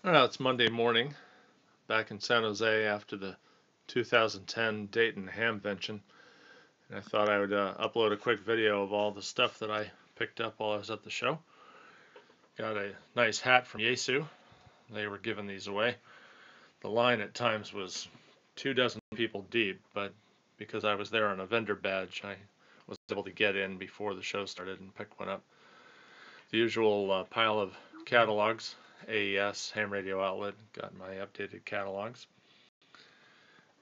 Well, it's Monday morning back in San Jose after the 2010 Dayton Hamvention, and I thought I would upload a quick video of all the stuff that I picked up while I was at the show. Got a nice hat from Yaesu. They were giving these away. The line at times was 24 people deep, but because I was there on a vendor badge, I was able to get in before the show started and pick one up. The usual pile of catalogs. AES, ham radio outlet, got my updated catalogs.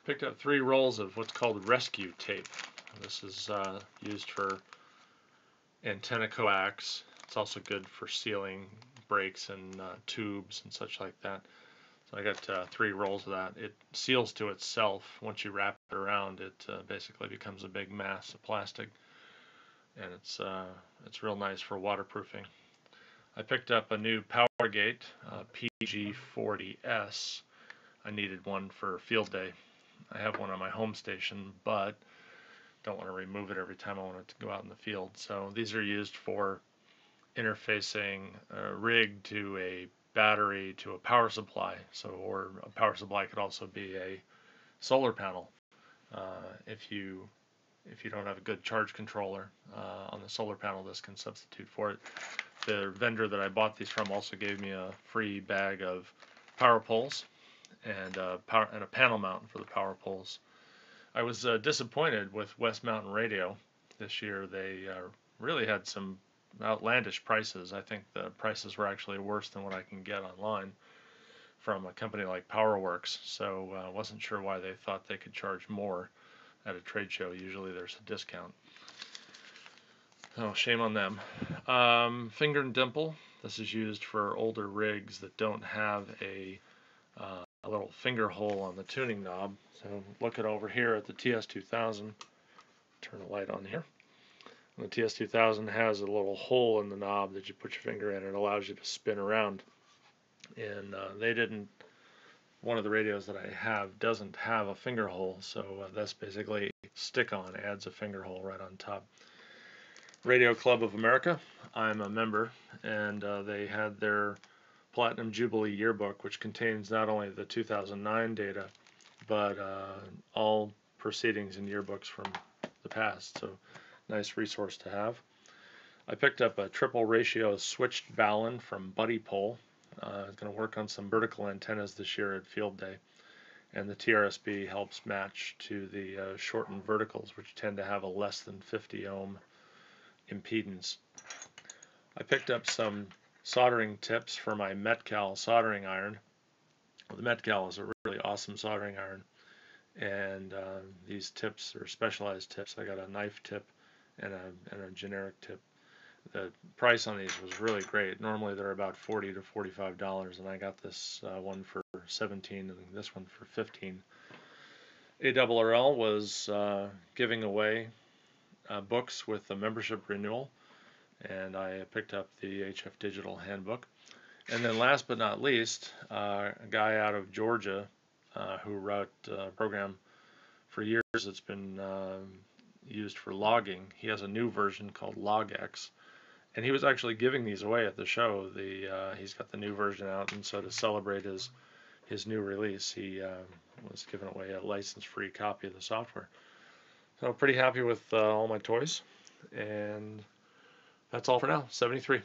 Picked up 3 rolls of what's called rescue tape. This is used for antenna coax. It's also good for sealing breaks and tubes and such like that. So I got 3 rolls of that. It seals to itself. Once you wrap it around, it basically becomes a big mass of plastic, and it's real nice for waterproofing. I picked up a new power gate, PG40S. I needed one for field day. I have one on my home station, but don't want to remove it every time I want it to go out in the field. So these are used for interfacing a rig to a battery to a power supply. Or a power supply could also be a solar panel. If you don't have a good charge controller on the solar panel, this can substitute for it. The vendor that I bought these from also gave me a free bag of power poles and a panel mount for the power poles. I was disappointed with West Mountain Radio this year. They really had some outlandish prices. I think the prices were actually worse than what I can get online from a company like PowerWorks. So I wasn't sure why they thought they could charge more at a trade show. Usually there's a discount. Oh, shame on them. Finger and dimple. This is used for older rigs that don't have a little finger hole on the tuning knob. So look it over here at the TS2000. Turn the light on here. And the TS2000 has a little hole in the knob that you put your finger in, and it allows you to spin around. And one of the radios that I have doesn't have a finger hole, so that's basically stick-on, adds a finger hole right on top. Radio Club of America, I'm a member, and they had their Platinum Jubilee Yearbook, which contains not only the 2009 data, but all proceedings and yearbooks from the past. So, nice resource to have. I picked up a triple ratio switched balun from Buddy Pole. I'm going to work on some vertical antennas this year at Field Day, and the TRSBE helps match to the shortened verticals, which tend to have a less than 50 ohm impedance. I picked up some soldering tips for my Metcal soldering iron. Well, the Metcal is a really awesome soldering iron, and these tips are specialized tips. I got a knife tip and a generic tip. The price on these was really great. Normally they're about $40 to $45, and I got this one for $17 and this one for $15. ARRL was giving away books with a membership renewal, and I picked up the HF Digital Handbook. And then last but not least, a guy out of Georgia who wrote a program for years that's been used for logging. He has a new version called LogX, and he was actually giving these away at the show. He's got the new version out, and so to celebrate his new release, he was giving away a license-free copy of the software. So pretty happy with all my toys, and that's all for now. 73.